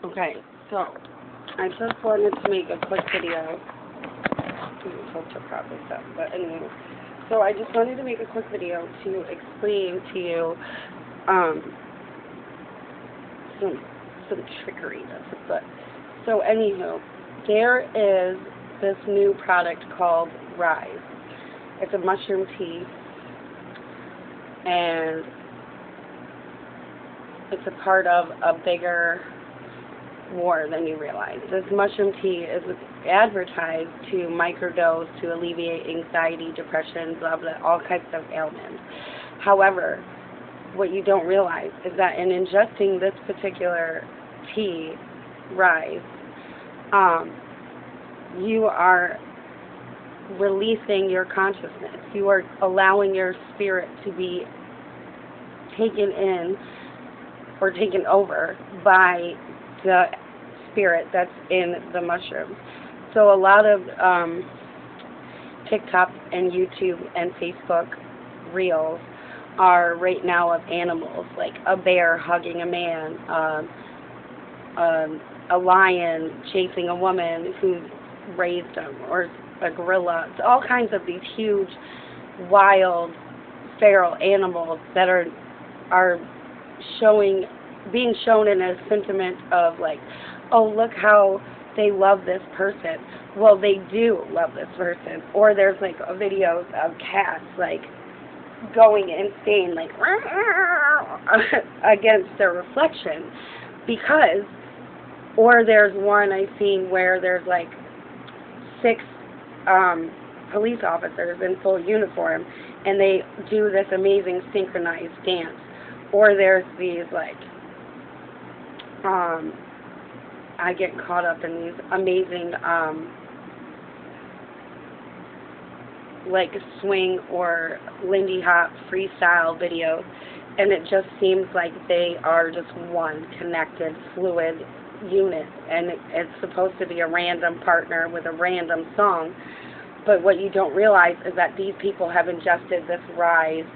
Okay, so I just wanted to make a quick video. Filter probably stuff, but anyway. So I just wanted to make a quick video to explain to you some trickery. But so anywho, there is this new product called ryze. It's a mushroom tea, and it's a part of a bigger war than you realize. This mushroom tea is advertised to microdose to alleviate anxiety, depression, blah blah, all types of ailments. However, what you don't realize is that in ingesting this particular tea, ryze, you are releasing your consciousness. You are allowing your spirit to be taken in or taken over by the spirit that's in the mushroom. So a lot of TikTok and YouTube and Facebook reels are right now of animals, like a bear hugging a man, a lion chasing a woman who raised him, or a gorilla. It's all kinds of these huge, wild, feral animals that are being shown in a sentiment of like, oh, look how they love this person. Well, they do love this person. Or there's like videos of cats like going insane, like against their reflection, because, or there's one I've seen where there's like 6 police officers in full uniform, and they do this amazing synchronized dance. Or there's these like, I get caught up in these amazing like swing or Lindy Hop freestyle videos, and it just seems like they are just one connected, fluid unit, and it's supposed to be a random partner with a random song. But what you don't realize is that these people have ingested this ryze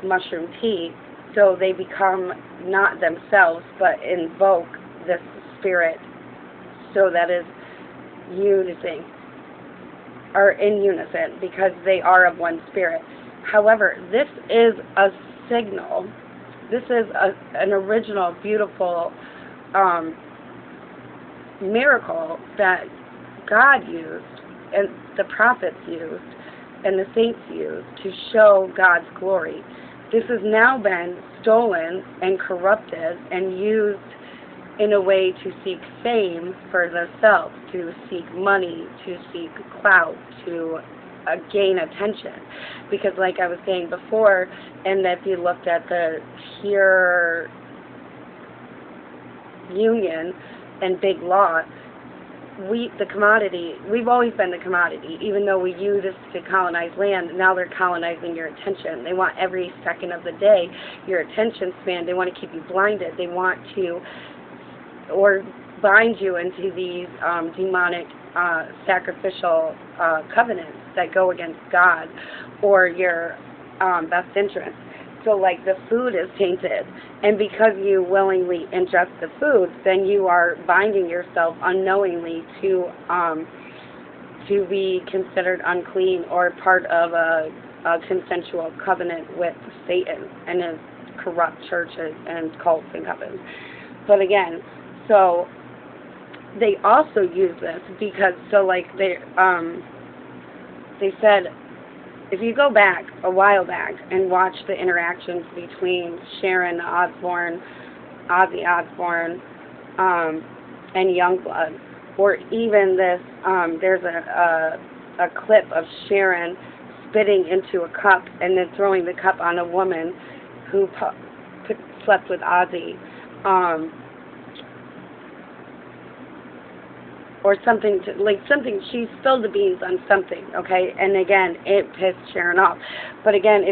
mushroom tea, so they become not themselves, but invoke this spirit, so that is unison, or in unison, because they are of one spirit. However, this is a signal. This is an original, beautiful miracle that God used, and the prophets used, and the saints used to show God's glory. This has now been stolen and corrupted and used in a way to seek fame for themselves, to seek money, to seek clout, to gain attention. Because like I was saying before, and if you looked at the pure union and big law, we've always been the commodity. Even though we use this to colonize land, now they're colonizing your attention. They want every second of the day, your attention span. They want to keep you blinded. They want to, or bind you into these demonic sacrificial covenants that go against God or your best interest. So like the food is tainted, and because you willingly ingest the food, then you are binding yourself unknowingly to be considered unclean or part of a consensual covenant with Satan and his corrupt churches and cults and covens. But again, so they also use this because, so like they said, if you go back a while back and watch the interactions between Sharon Osbourne, Ozzy Osbourne, and Youngblood, or even this, there's a clip of Sharon spitting into a cup and then throwing the cup on a woman who slept with Ozzy, or something, she spilled the beans on something, okay, and again, it pissed Sharon off. But again,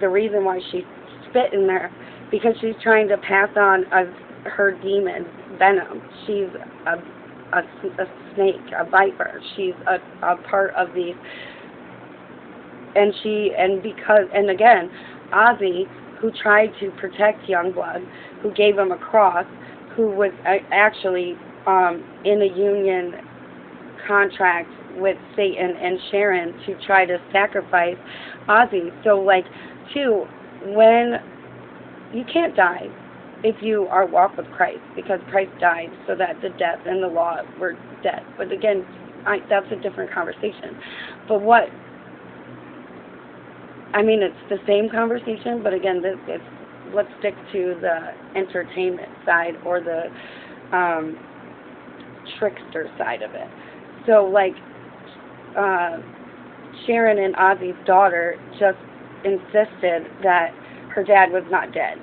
the reason why she spit in there, because she's trying to pass on her demon venom. She's a snake, a viper. She's a part of these, and again, Ozzy, who tried to protect Youngblood, who gave him a cross, who was actually in a union contract with Satan and Sharon to try to sacrifice Ozzy. So, like, too, when you can't die if you are walk with Christ, because Christ died so that the death and the law were dead. But again, that's a different conversation. But it's the same conversation, but again, let's stick to the entertainment side or the trickster side of it. So, like, Sharon and Ozzy's daughter just insisted that her dad was not dead.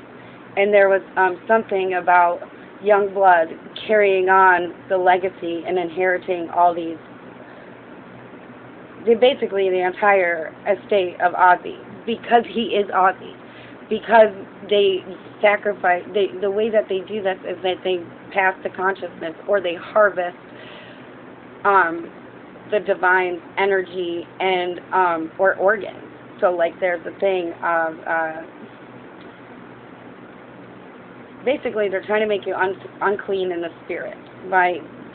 And there was something about young blood carrying on the legacy and inheriting all these, basically the entire estate of Ozzy, because he is Ozzy. Because they sacrifice, the way that they do this is that they pass the consciousness, or they harvest the divine energy and or organs. So, like, there's a thing of basically they're trying to make you unclean in the spirit by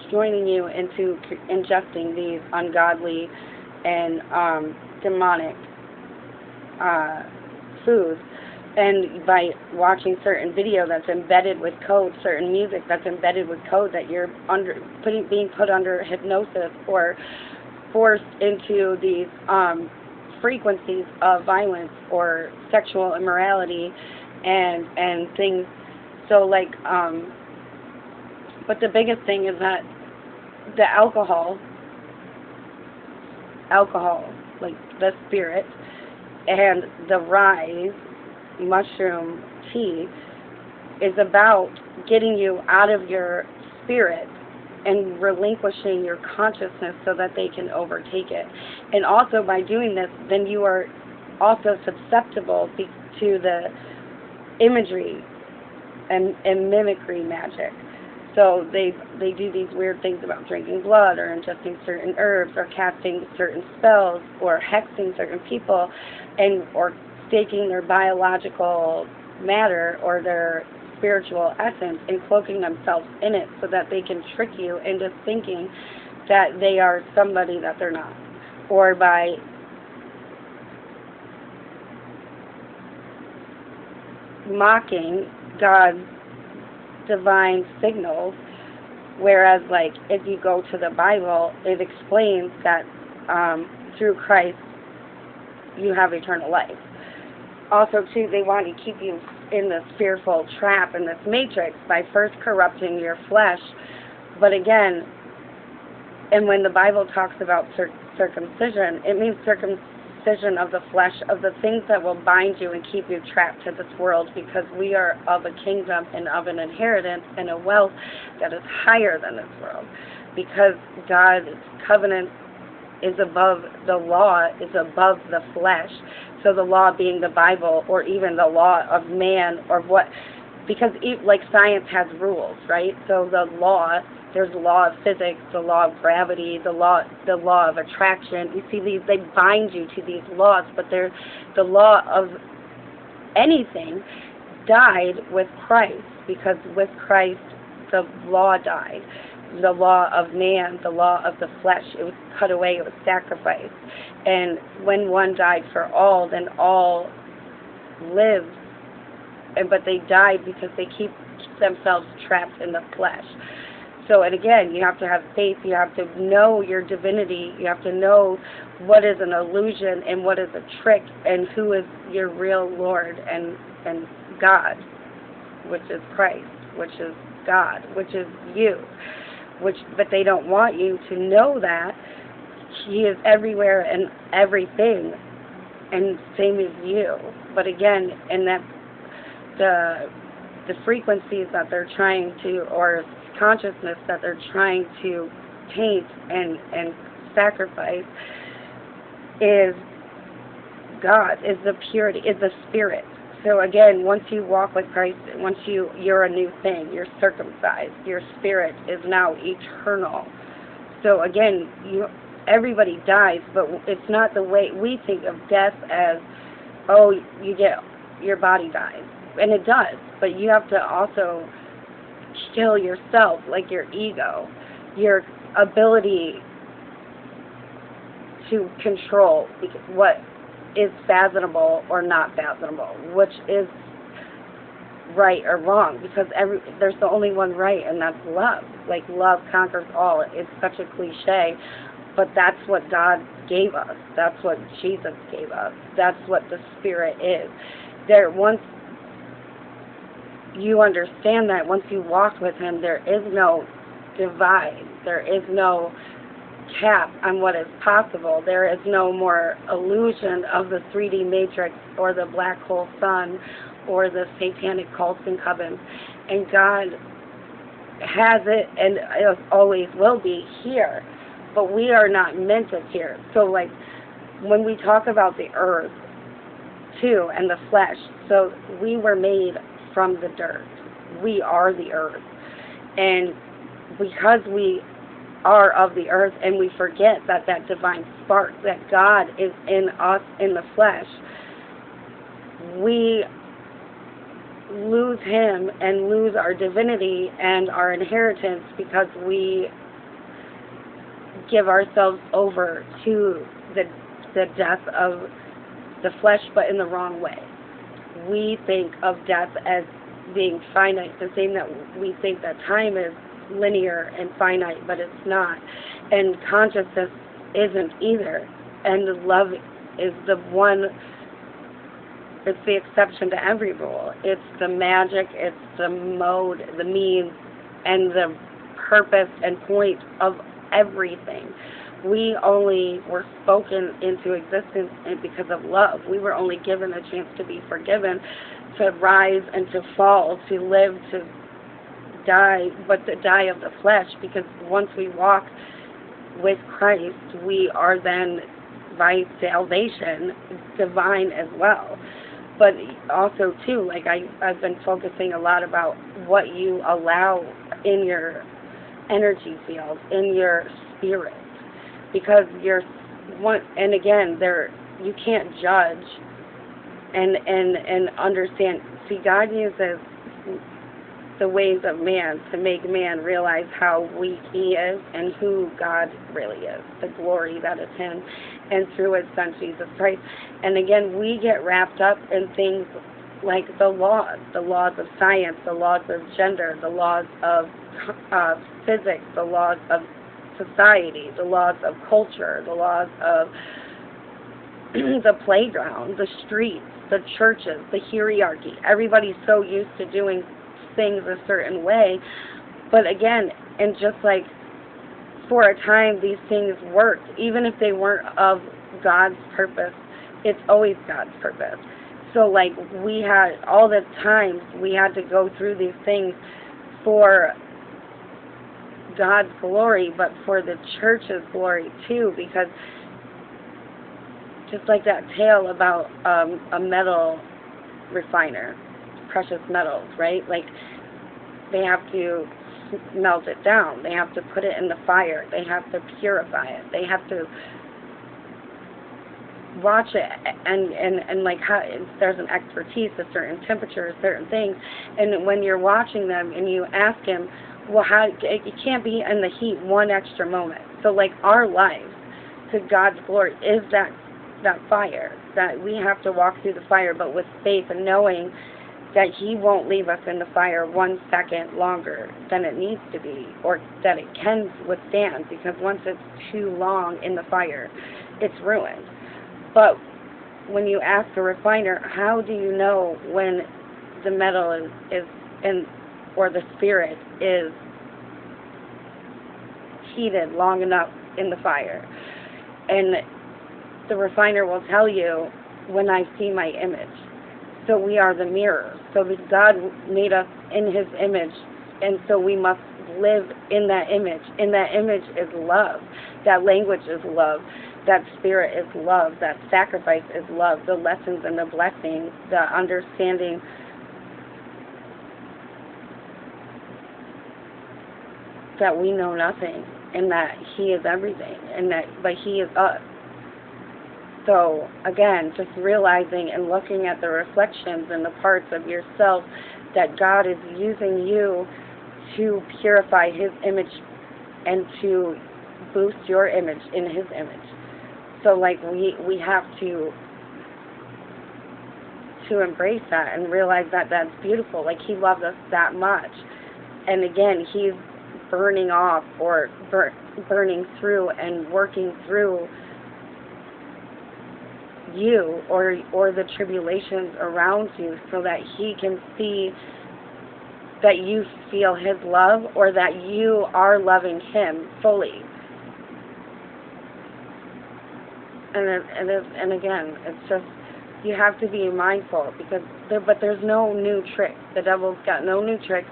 joining you into ingesting these ungodly and demonic foods, and by watching certain video that's embedded with code, certain music that's embedded with code that you're being put under hypnosis or forced into these frequencies of violence or sexual immorality and things. So, like, but the biggest thing is that the alcohol, like the spirit, and the ryze mushroom tea is about getting you out of your spirit and relinquishing your consciousness so that they can overtake it. And also by doing this, then you are also susceptible to the imagery and mimicry magic. So they do these weird things about drinking blood or ingesting certain herbs or casting certain spells or hexing certain people or staking their biological matter or their spiritual essence and cloaking themselves in it so that they can trick you into thinking that they are somebody that they're not. Or by mocking God's divine signals, whereas, like, if you go to the Bible, it explains that through Christ you have eternal life. Also, too, they want to keep you in this fearful trap, in this matrix, by first corrupting your flesh. But again, and when the Bible talks about circumcision, it means circumcision of the flesh, of the things that will bind you and keep you trapped to this world, because we are of a kingdom and of an inheritance and a wealth that is higher than this world. Because God's covenant is above the law, is above the flesh. So the law being the Bible, or even the law of man, or what, because like science has rules, right? So the law, there's the law of physics, the law of gravity, the law of attraction. You see, they bind you to these laws, but the law of anything died with Christ, because with Christ the law died. The law of man, the law of the flesh, it was cut away, it was sacrificed. And when one died for all, then all lived. But they died because they keep themselves trapped in the flesh. So, and again, you have to have faith, you have to know your divinity, you have to know what is an illusion and what is a trick, and who is your real Lord and God, which is Christ, which is God, which is you. But they don't want you to know that He is everywhere and everything, and same as you. But again, and that the frequencies that they're trying to, or consciousness that they're trying to taint and sacrifice, is God, is the purity, is the spirit. So again, once you walk with Christ, once you're a new thing, you're circumcised, your spirit is now eternal. So again, everybody dies, but it's not the way we think of death as, oh, your body dies. And it does, but you have to also kill yourself, like your ego, your ability to control what is fathomable or not fathomable, which is right or wrong, because there's the only one right, and that's love. Like, love conquers all. It's such a cliche, but that's what God gave us. That's what Jesus gave us. That's what the Spirit is. Once you understand that, once you walk with Him, there is no divide. There is no cap on what is possible. There is no more illusion of the 3D matrix or the black hole sun or the satanic cults and covens. And God has it, and it always will be here, but we are not meant to here. So, like, when we talk about the earth too and the flesh, so we were made from the dirt. We are the earth, and because we are of the earth, and we forget that divine spark, that God is in us in the flesh, we lose Him and lose our divinity and our inheritance, because we give ourselves over to the death of the flesh, but in the wrong way. We think of death as being finite, the same that we think that time is linear and finite, but it's not. And consciousness isn't either. And love is the one, it's the exception to every rule. It's the magic, it's the mode, the means, and the purpose and point of everything. We only were spoken into existence because of love. We were only given a chance to be forgiven, to rise and to fall, to live, to die, but the die of the flesh, because once we walk with Christ, we are then, by salvation, divine as well. But also, too, like I've been focusing a lot about what you allow in your energy field, in your spirit, because and again, you can't judge and understand. See, God uses the ways of man to make man realize how weak he is and who God really is, the glory that is Him, and through His Son Jesus Christ. And again, we get wrapped up in things like the laws of science, the laws of gender, the laws of physics, the laws of society, the laws of culture, the laws of the playground, the streets, the churches, the hierarchy. Everybody's so used to doing things a certain way, but again, and just like for a time these things worked, even if they weren't of God's purpose, it's always God's purpose. So like we had all the times we had to go through these things for God's glory, but for the church's glory too, because just like that tale about a metal refiner, precious metals, right? Like, they have to melt it down. They have to put it in the fire. They have to purify it. They have to watch it, and like how there's an expertise, a certain temperature, certain things. And when you're watching them and you ask Him, well, how it can't be in the heat one extra moment. So like our lives to God's glory is that fire, that we have to walk through the fire, but with faith and knowing that He won't leave us in the fire 1 second longer than it needs to be, or that it can withstand, because once it's too long in the fire, it's ruined. But when you ask a refiner, how do you know when the metal is in, or the spirit is heated long enough in the fire? And the refiner will tell you, when I see my image. So we are the mirror. So God made us in His image, and so we must live in that image. And that image is love. That language is love. That spirit is love. That sacrifice is love. The lessons and the blessings, the understanding that we know nothing, and that He is everything, but He is us. So, again, just realizing and looking at the reflections and the parts of yourself that God is using you to purify his image and to boost your image in his image. So like we have to embrace that and realize that that's beautiful. Like he loved us that much. And again, he's burning off or burning through and working through you or the tribulations around you so that he can see that you feel his love or that you are loving him fully. And again, it's just, you have to be mindful because but there's no new tricks. The devil's got no new tricks.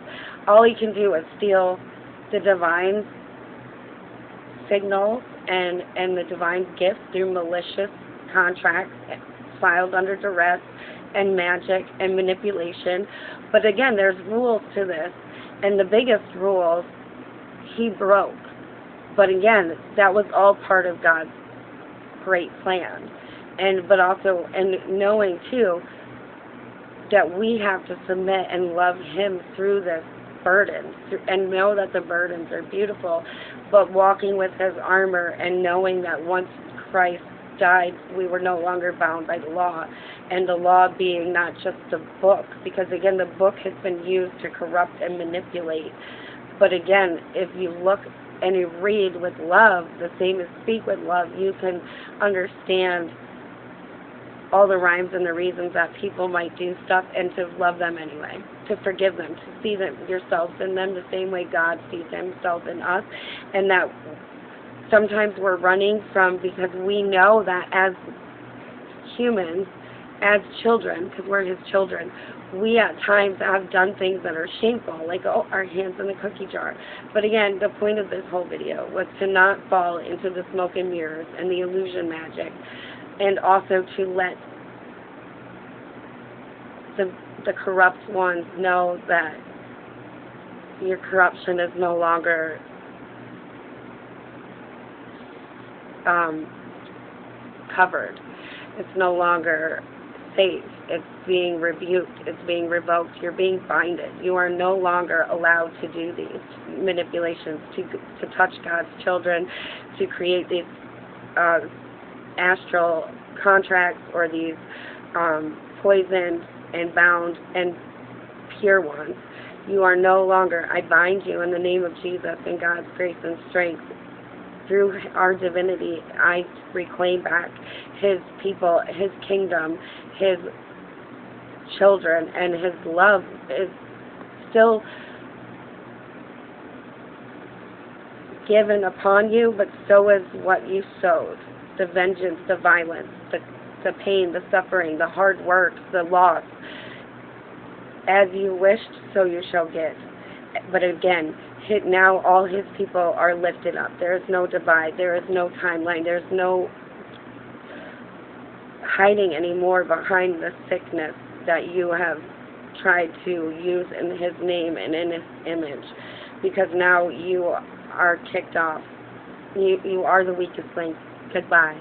All he can do is steal the divine signals and the divine gifts through malicious contracts filed under duress and magic and manipulation. But again, there's rules to this, and the biggest rules he broke. But again, that was all part of God's great plan. But also, and knowing too that we have to submit and love him through this burden, and know that the burdens are beautiful, but walking with his armor and knowing that once Christ died, we were no longer bound by the law, and the law being not just the book, because again, the book has been used to corrupt and manipulate. But again, if you look and you read with love, the same as speak with love, you can understand all the rhymes and the reasons that people might do stuff, and to love them anyway, to forgive them, to see them yourselves in them the same way God sees himself in us. And that sometimes we're running from, because we know that as humans, as children, because we're his children, we at times have done things that are shameful, like our hands in the cookie jar. But again, the point of this whole video was to not fall into the smoke and mirrors and the illusion magic, and also to let the corrupt ones know that your corruption is no longer covered. It's no longer safe. It's being rebuked. It's being revoked. You're being binded. You are no longer allowed to do these manipulations, to touch God's children, to create these astral contracts or these poisoned and bound and pure ones. You are no longer, I bind you in the name of Jesus and God's grace and strength. Through our divinity, I reclaim back his people, his kingdom, his children, and his love is still given upon you, but so is what you sowed. The vengeance, the violence, the pain, the suffering, the hard work, the loss. As you wished, so you shall get. But again, now all his people are lifted up. There is no divide. There is no timeline. There's no hiding anymore behind the sickness that you have tried to use in his name and in his image. Because now you are kicked off. You are the weakest link. Goodbye.